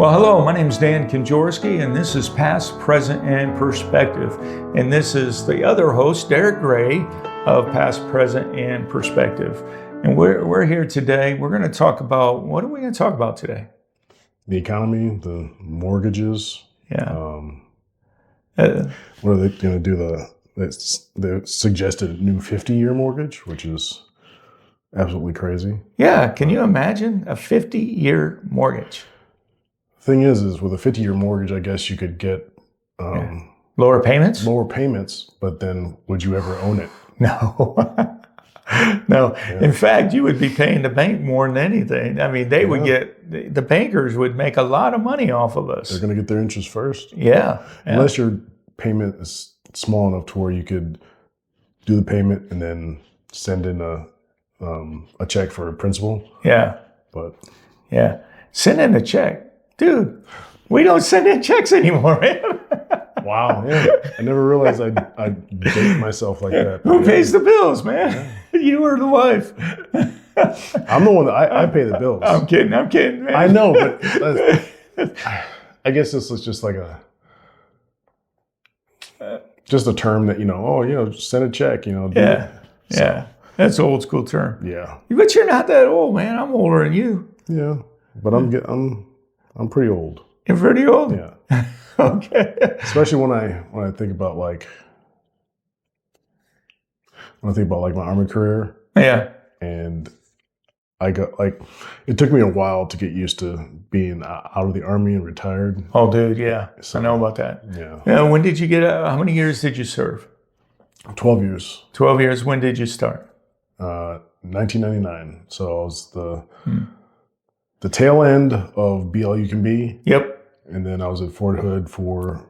Well, hello, my name is Dan Konjorski, and this is Past, Present, and Perspective. And this is the other host, Derek Gray, of Past, Present, and Perspective. And we're here today. We're going to talk about, what are we going to talk about today? The economy, the mortgages. Yeah. What are they going to do? The suggested new 50-year mortgage, which is absolutely crazy. Yeah. Can you imagine a 50-year mortgage? Thing is with a 50-year mortgage, I guess you could get lower payments? Lower payments, but then would you ever own it? No. No. Yeah. In fact, you would be paying the bank more than anything. I mean, they would get, the bankers would make a lot of money off of us. They're going to get their interest first. Yeah. Unless your payment is small enough to where you could do the payment and then send in a check for a principal. Yeah. But yeah. Send in a check. Dude, we don't send in checks anymore, man. Wow. Yeah. I never realized I'd date myself like that. Who pays the bills, man? Yeah. You or the wife? I'm the one that I pay the bills. I'm kidding, man. I know, but I guess this is just like just a term that, send a check, Yeah. So. Yeah. That's an old school term. Yeah. But you're not that old, man. I'm older than you. Yeah. But I'm pretty old. You're pretty old? Yeah. Okay. Especially when I think about my Army career. Yeah. And I got it took me a while to get used to being out of the Army and retired. Oh, dude, yeah. So, I know about that. Yeah. When did you get out? How many years did you serve? 12 years. 12 years. When did you start? 1999. So I was the tail end of BLU Can Be. Yep. And then I was at Fort Hood for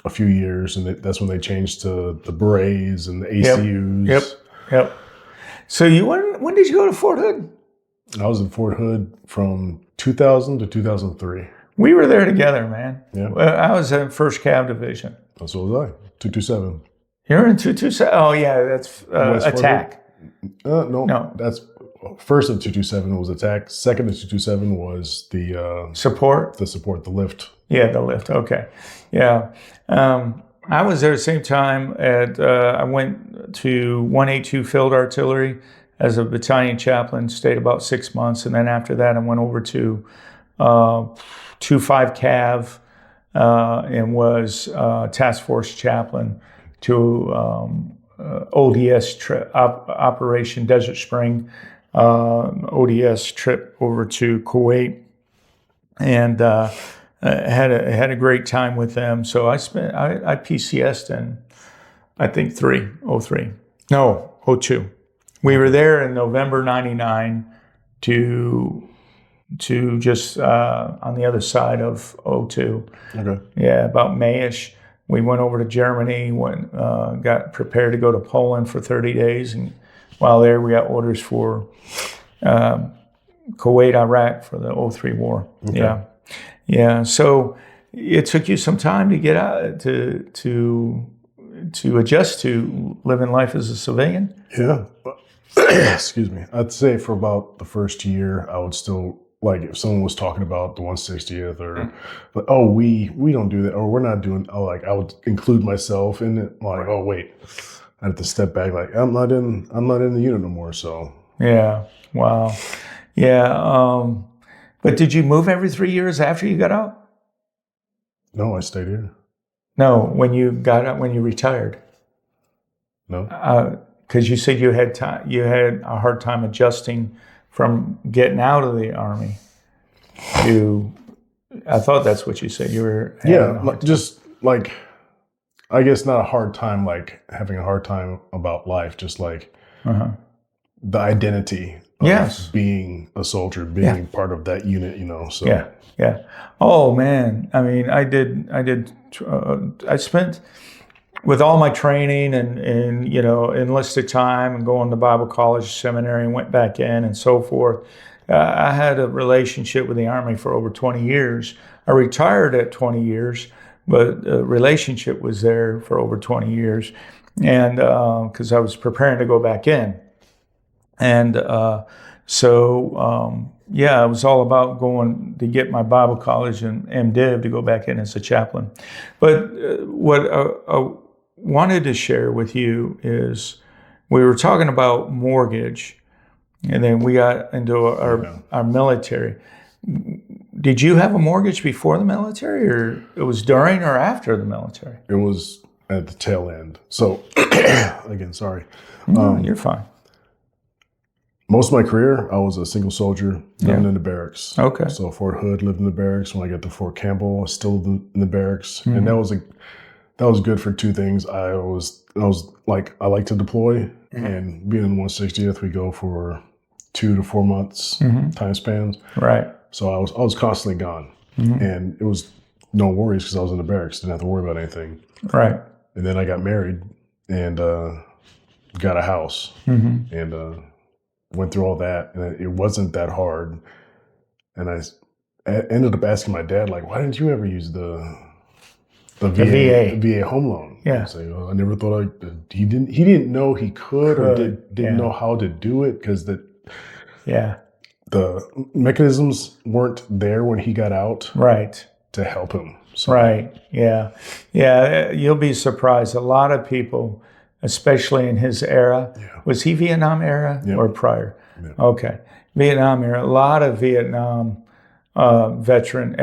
a few years, and that's when they changed to the berets and the ACUs. Yep. So when did you go to Fort Hood? I was in Fort Hood from 2000 to 2003. We were there together, man. Yeah. I was in 1st Cav Division. So was I. 227. You're in 227? Oh, yeah, that's attack. No. That's first of 227 was attack. Second of 227 was the support. The lift. Yeah, the lift. Okay. Yeah. I was there at the same time I went to 182 Field Artillery as a battalion chaplain, stayed about 6 months. And then after that, I went over to 25 Cav and was task force chaplain to ODS trip, Operation Desert Spring, ODS trip over to Kuwait, and had a great time with them. So I PCS'd in, I think 02. We were there in November 99 to just on the other side of 02. Okay. Yeah, about Mayish. We went over to Germany, got prepared to go to Poland for 30 days. And while there, we got orders for Kuwait, Iraq for the 03 war. Okay. Yeah. So it took you some time to get out, to adjust to living life as a civilian? Yeah. Excuse me. I'd say for about the first year, I would still, if someone was talking about the 160th or, we don't do that, or we're not doing, I would include myself in it. Oh, wait, I have to step back. I'm not in the unit no more. So. Yeah. Wow. Yeah. But did you move every 3 years after you got out? No, I stayed here. No, when you got out, when you retired. No. Because you said you had a hard time adjusting from getting out of the Army to, I thought that's what you said. You were I guess not a hard time, having a hard time about life, just the identity of being a soldier, being part of that unit, so. Yeah. Oh man. I mean, I spent, with all my training and enlisted time and going to Bible college, seminary, and went back in and so forth, I had a relationship with the Army for over 20 years. I retired at 20 years, but the relationship was there for over 20 years. And because I was preparing to go back in. And So, yeah, it was all about going to get my Bible college and MDiv to go back in as a chaplain. But what I wanted to share with you is we were talking about mortgage, and then we got into our military. Did you have a mortgage before the military, or it was during or after the military? It was at the tail end. So, again, sorry. No, you're fine. Most of my career, I was a single soldier living in the barracks. Okay. So Fort Hood, lived in the barracks. When I got to Fort Campbell, I was still in the barracks, and that was good for two things. I like to deploy, and being in 160th, we go for 2 to 4 months time spans. Right. So I was constantly gone, and it was no worries because I was in the barracks, didn't have to worry about anything. Right. And then I got married and got a house, and went through all that, and it wasn't that hard. And I ended up asking my dad, like, why didn't you ever use the VA home loan? Yeah. I never thought he didn't know he could or didn't know how to do it because the mechanisms weren't there when he got out. Right. To help him. So. Right. Yeah. Yeah. You'll be surprised. A lot of people, especially in his era, was he Vietnam era or prior? Yeah. Okay. Vietnam era. A lot of Vietnam veterans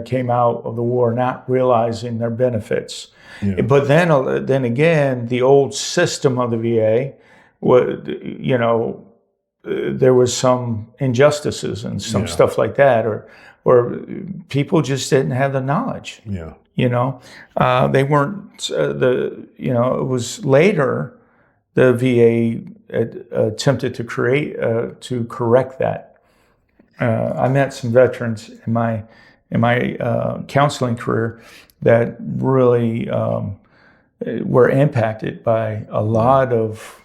came out of the war not realizing their benefits. Yeah. But then again, the old system of the VA, there was some injustices and some stuff like that, or people just didn't have the knowledge. Yeah. They weren't it was later the VA attempted to correct that. I met some veterans in my counseling career that really were impacted by a lot of,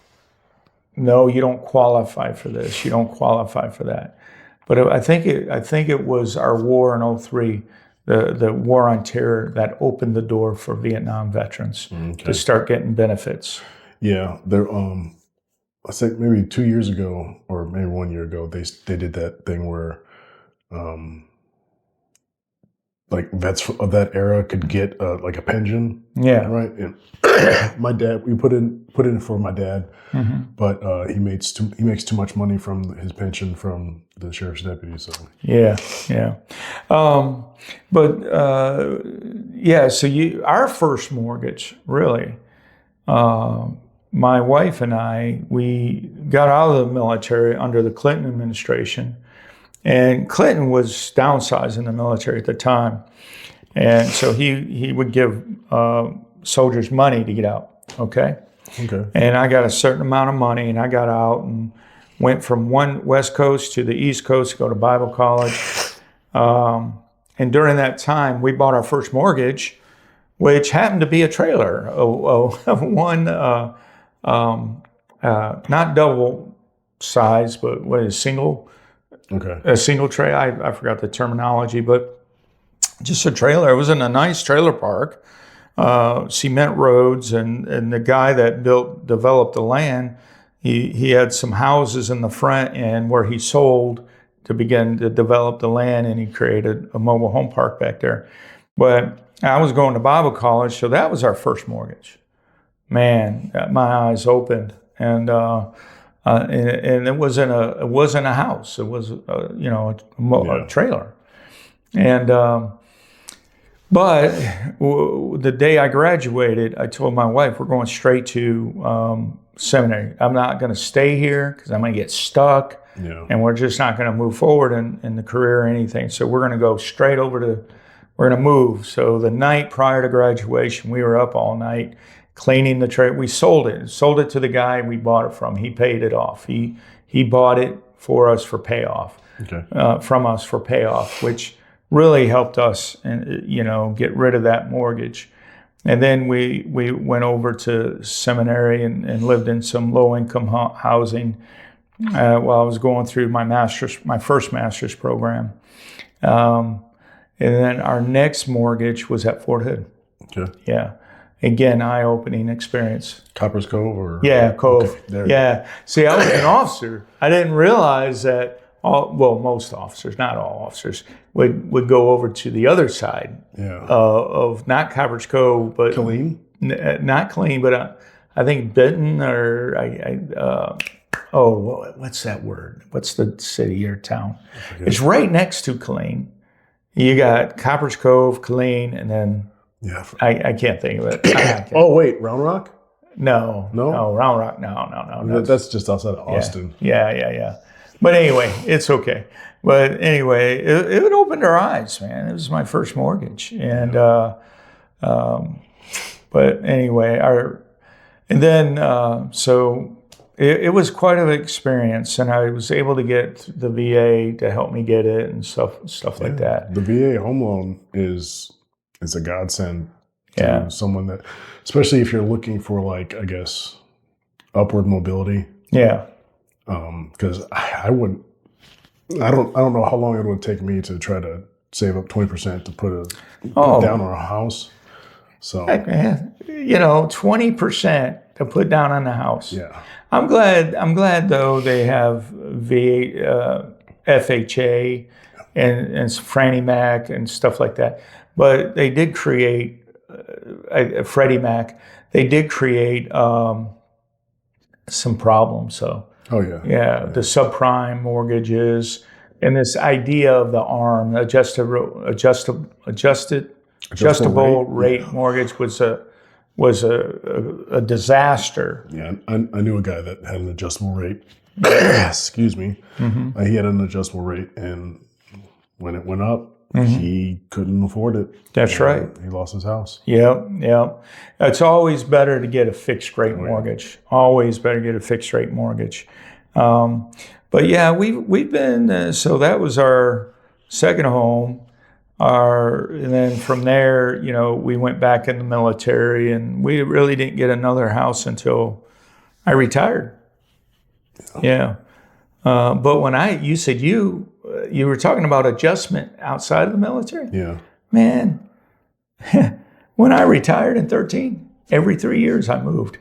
no, you don't qualify for this, you don't qualify for that. But I think it was our war in 2003, the war on terror, that opened the door for Vietnam veterans to start getting benefits. Yeah, there. I think maybe 2 years ago, or maybe 1 year ago, they did that thing where, like vets of that era could get like a pension. Yeah. Right. And my dad, we put in for my dad, but he makes too much money from his pension from the sheriff's deputy. So yeah. So our first mortgage, really, my wife and I, we got out of the military under the Clinton administration, and Clinton was downsizing the military at the time, and so he would give soldiers money to get out. Okay. And I got a certain amount of money, and I got out and went from one West Coast to the East Coast to go to Bible college. And during that time, we bought our first mortgage, which happened to be a trailer, one not double size, but what is single? A single tray. I forgot the terminology, but just a trailer. It was in a nice trailer park, cement roads, and the guy that developed the land, he had some houses in the front end where he sold to begin to develop the land, and he created a mobile home park back there. But I was going to Bible college, so that was our first mortgage. Man, my eyes opened, and it wasn't a house. It was a trailer, and but the day I graduated, I told my wife, we're going straight to seminary. I'm not going to stay here because I'm going to get stuck, and we're just not going to move forward in the career or anything. So we're going to go straight over to, we're going to move. So the night prior to graduation, we were up all night cleaning the trailer. We sold it to the guy we bought it from. He paid it off. He bought it for us for payoff, from us for payoff, which really helped us, get rid of that mortgage. And then we went over to seminary and lived in some low-income housing while I was going through my first master's program. And then our next mortgage was at Fort Hood. Yeah. Again, eye-opening experience. Copper's Cove or Yeah, Cove. Okay, there. Yeah. See, I was an officer. I didn't realize that most officers, not all officers, would go over to the other side Yeah. of not Copper's Cove, but Killeen? not Killeen, but I think Benton or what's that word? What's the city or town? It's right next to Killeen. You got Copper's Cove, Killeen, and then Yeah. I can't think of it. Oh wait, Round Rock? No, Round Rock. No. That's just outside of Austin. Yeah. But anyway, it's okay. But anyway, it opened our eyes, man. It was my first mortgage, and but anyway, so it was quite an experience, and I was able to get the VA to help me get it and stuff like that. The VA home loan is a godsend to Yeah. someone that, especially if you're looking for like, I guess, upward mobility. Yeah. Because I don't know how long it would take me to try to save up 20% to put down on a house. So Heck, man, 20% to put down on the house. yeah, I'm glad though they have FHA and Franny Mac and stuff like that. But they did create Freddie Mac. They did create some problems. So yeah, the subprime mortgages and this idea of the ARM, adjustable rate mortgage was a disaster. Yeah, I knew a guy that had an adjustable rate. Excuse me. Mm-hmm. He had an adjustable rate, and when it went up, he couldn't afford it. That's right. He lost his house. Yep. It's always better to get a fixed rate mortgage. Always better to get a fixed rate mortgage. But yeah, we've been so that was our second home. And then from there, we went back in the military, and we really didn't get another house until I retired. Yeah. But when you said you were talking about adjustment outside of the military. Yeah. Man, when I retired in 2013, every 3 years I moved.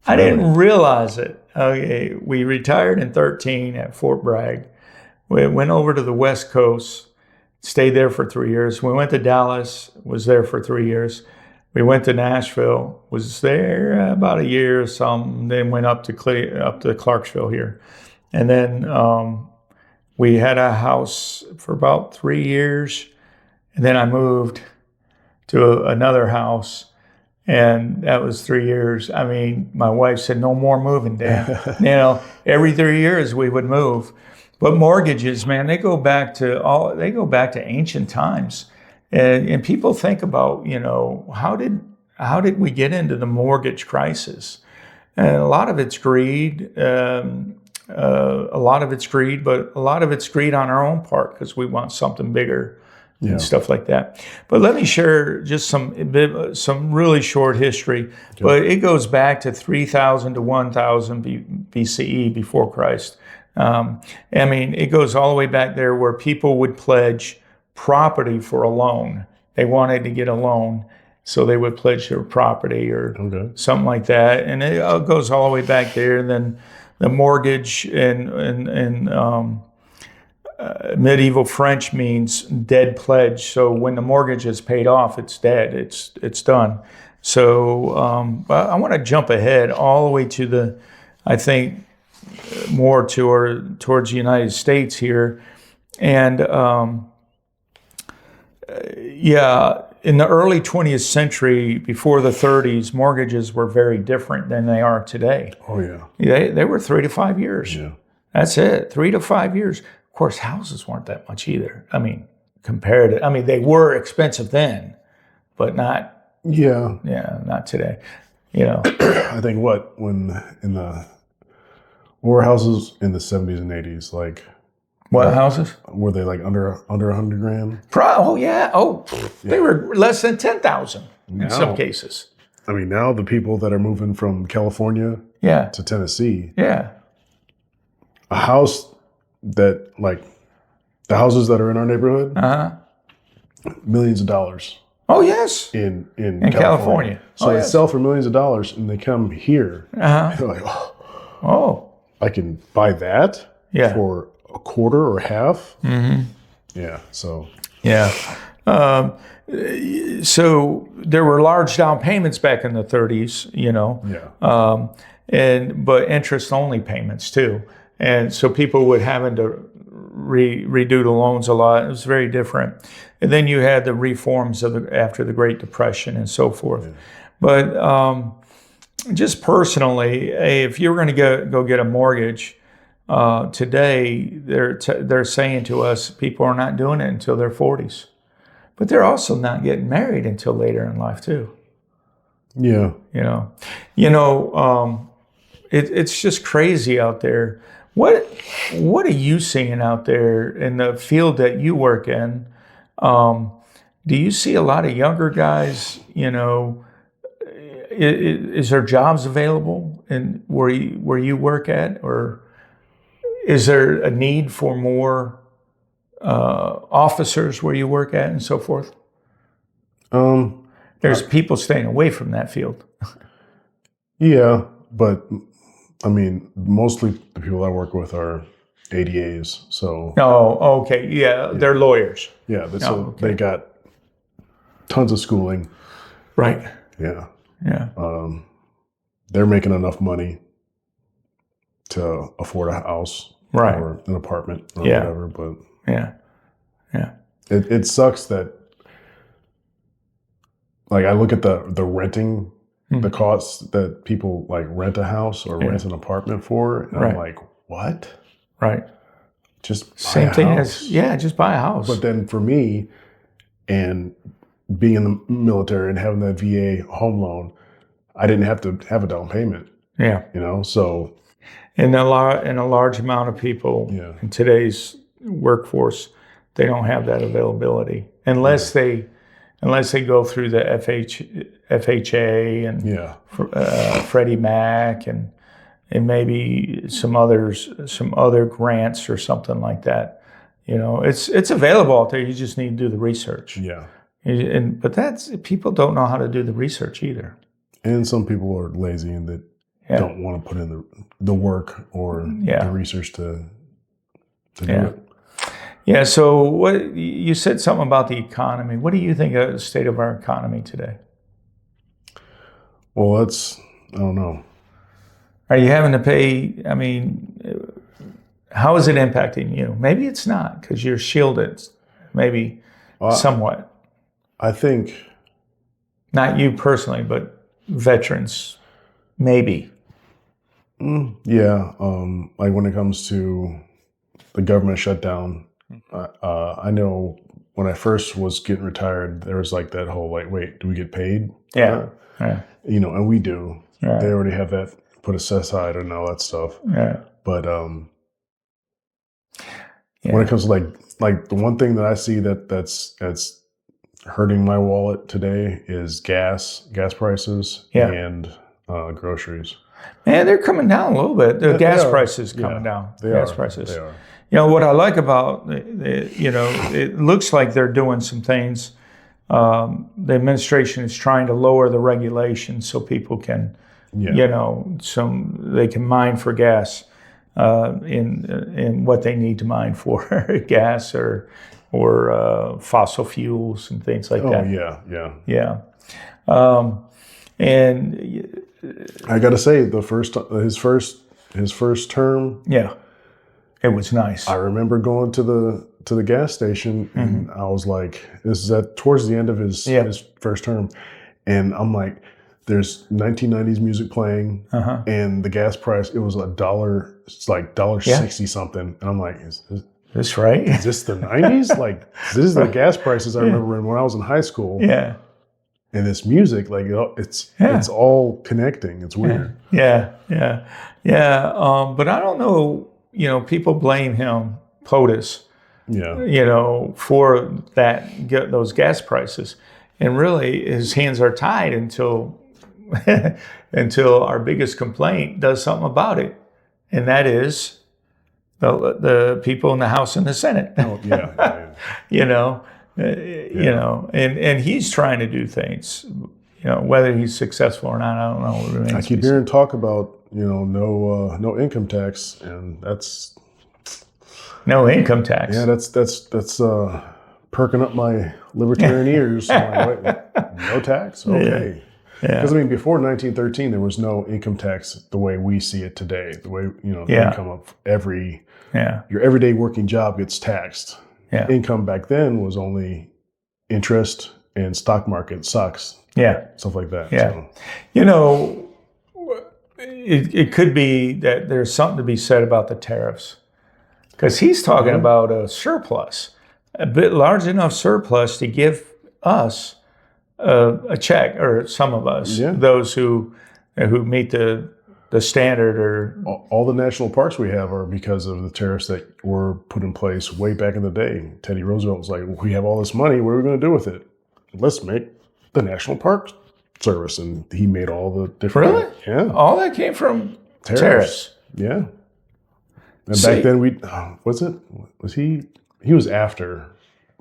I didn't realize it. Okay, we retired in 2013 at Fort Bragg. We went over to the West Coast, stayed there for 3 years. We went to Dallas, was there for 3 years. We went to Nashville, was there about a year or something, then went up to Clarksville here. And then we had a house for about 3 years. And then I moved to another house, and that was 3 years. I mean, my wife said, no more moving, Dad. Every 3 years we would move. But mortgages, man, they go back to ancient times. And people think about, how did we get into the mortgage crisis? And a lot of it's greed. But a lot of it's greed on our own part because we want something bigger and stuff like that. But let me share just some really short history. Okay. But it goes back to 3000 to 1000 BCE, before Christ. It goes all the way back there where people would pledge property for a loan. They wanted to get a loan, so they would pledge their property or something like that. And it goes all the way back there. And then the mortgage in medieval French means dead pledge. So when the mortgage is paid off, it's dead. It's done. So I want to jump ahead all the way to more towards the United States here. And in the early 20th century, before the 30s, mortgages were very different than they are today. Oh, yeah. They were 3 to 5 years. Yeah. That's it, 3 to 5 years. Of course, houses weren't that much either. Compared to, they were expensive then, but not. Yeah. Yeah, not today. I think when in the houses in the 70s and 80s, like. What houses? Were they like under $100,000? They were less than 10,000 in some cases. Now the people that are moving from California to Tennessee, a house that, like, the houses that are in our neighborhood, millions of dollars. Oh, yes. in California. So Oh, they yes. sell for millions of dollars, and they come here. Uh-huh. They're like, oh, Oh, I can buy that yeah. for a quarter or half. Mm-hmm. Yeah. So Yeah. Um, so there were large down payments back in the 30s, yeah. but interest only payments too. And so people would having to redo the loans a lot. It was very different. And then you had the reforms after the Great Depression and so forth. Yeah. But just personally, if you're going to go get a mortgage today, they're saying to us, people are not doing it until their 40s. But they're also not getting married until later in life too. Yeah. It's just crazy out there. What are you seeing out there in the field that you work in? Do you see a lot of younger guys? Is there jobs available in where you work at, or is there a need for more officers where you work at and so forth? There's people staying away from that field. Yeah, but I mean, mostly the people I work with are ADAs. So Oh, okay, yeah, they're lawyers. yeah, so okay. they got tons of schooling. Right. Yeah. Yeah. They're making enough money to afford a house Right. or an apartment or Yeah. whatever. But Yeah. Yeah. it sucks that, like, I look at the renting, the costs that people like rent a house or rent an apartment for, and Right. I'm like, what? Right. Just buy Same a thing house. as just buy a house. But then for me, and being in the military and having that VA home loan, I didn't have to have a down payment. Yeah. So And a large amount of people Yeah. in today's workforce, they don't have that availability unless they go through the FHA and yeah, Freddie Mac and maybe some other grants or something like that. It's available out there. You just need to do the research. yeah. But people don't know how to do the research either. And some people are lazy and that Yeah. don't want to put in the work or Yeah. the research to do Yeah. it. Yeah. So what you said something about the economy. What do you think of the state of our economy today? Well, I don't know. Are you having to pay? I mean, how is it impacting you? Maybe it's not because you're shielded. Maybe somewhat. I think, Not you personally, but veterans. Maybe. yeah, like when it comes to the government shutdown, I know when I first was getting retired, there was like that whole like, wait, do we get paid? Yeah. Yeah. And we do. Yeah. They already have that put aside and all that stuff. Yeah. But when it comes to like the one thing that I see that's hurting my wallet today is gas prices and groceries. Man, they're coming down a little bit. The gas prices coming down. Gas prices. They are. What I like about it looks like they're doing some things. The administration is trying to lower the regulations so people can, they can mine for gas in what they need to mine for, gas or fossil fuels and things like that. Oh Yeah. And I got to say, his first term. Yeah, it was nice. I remember going to the gas station, and I was like, "This is towards the end of his first term," and I'm like, "There's 1990s music playing, and the gas price it was $1. It's like $1.60 something," and I'm like, "Is this right? Is this the 90s? Like, this is the gas prices I remember when I was in high school." Yeah. And this music, like it's all connecting. It's weird. Yeah. But I don't know. People blame him, POTUS. Yeah. For those gas prices, and really his hands are tied until our biggest complaint does something about it, and that is the people in the House and the Senate. Oh yeah. You know, and he's trying to do things. You know, whether he's successful or not, I don't know. It remains I to keep be hearing talk about, no income tax, and that's no income tax. yeah, that's perking up my libertarian ears. I'm like, wait, no tax, okay. Yeah. Because I mean, before 1913, there was no income tax the way we see it today. The way the Yeah. income of Yeah. your everyday working job gets taxed. Yeah. Income back then was only interest and stock market sucks, Yeah. stuff like that. Yeah. So, You know, it could be that there's something to be said about the tariffs, because he's talking about a surplus, a bit large enough surplus to give us a check, or some of us, those who meet the standard. Or all the national parks we have are because of the tariffs that were put in place way back in the day. Teddy Roosevelt was like, we have all this money, what are we going to do with it? Let's make the National Park Service. And he made all the different... Really? Yeah. All that came from tariffs. Yeah. And back then, was he was after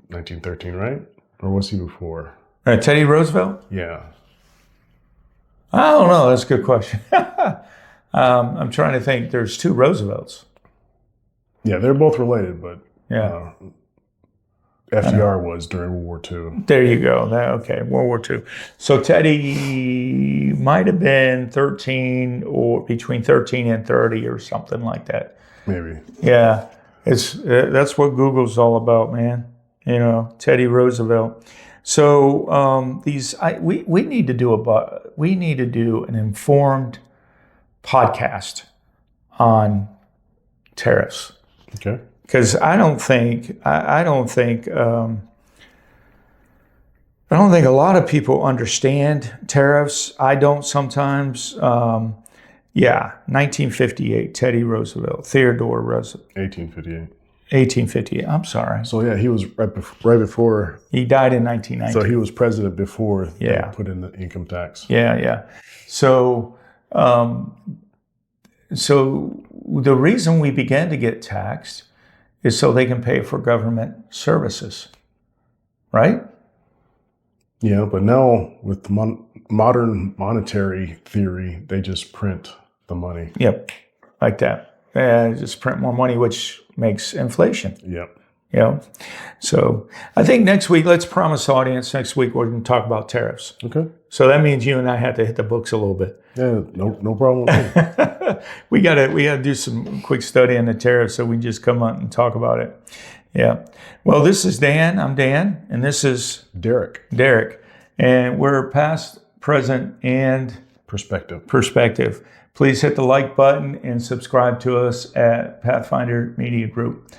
1913, right? Or was he before? Teddy Roosevelt? Yeah. I don't know. That's a good question. I'm trying to think. There's two Roosevelts. Yeah, they're both related, but Yeah. FDR was during World War II. There you go. Okay, World War II. So Teddy might have been 13, or between 13 and 30, or something like that. Maybe. Yeah, that's what Google's all about, man. You know, Teddy Roosevelt. So we need to do an informed podcast on tariffs. Okay. Because I don't think a lot of people understand tariffs. I don't sometimes. 1958, Teddy Roosevelt, Theodore Roosevelt. 1858. 1858. I'm sorry. So yeah, he was right before. He died in 1990. So he was president before they Yeah. put in the income tax. Yeah. So the reason we began to get taxed is so they can pay for government services, right? Yeah, but now with modern monetary theory, they just print the money. Yep, like that. Just print more money, which makes inflation. Yep. You know? So I think next week, let's promise the audience next week we're going to talk about tariffs. Okay. So that means you and I have to hit the books a little bit. Yeah, no problem with me. we gotta do some quick study on the tariffs, so we just come out and talk about it. Yeah. Well, this is Dan. I'm Dan, and this is Derek. And we're past, present, and perspective. Please hit the like button and subscribe to us at Pathfinder Media Group.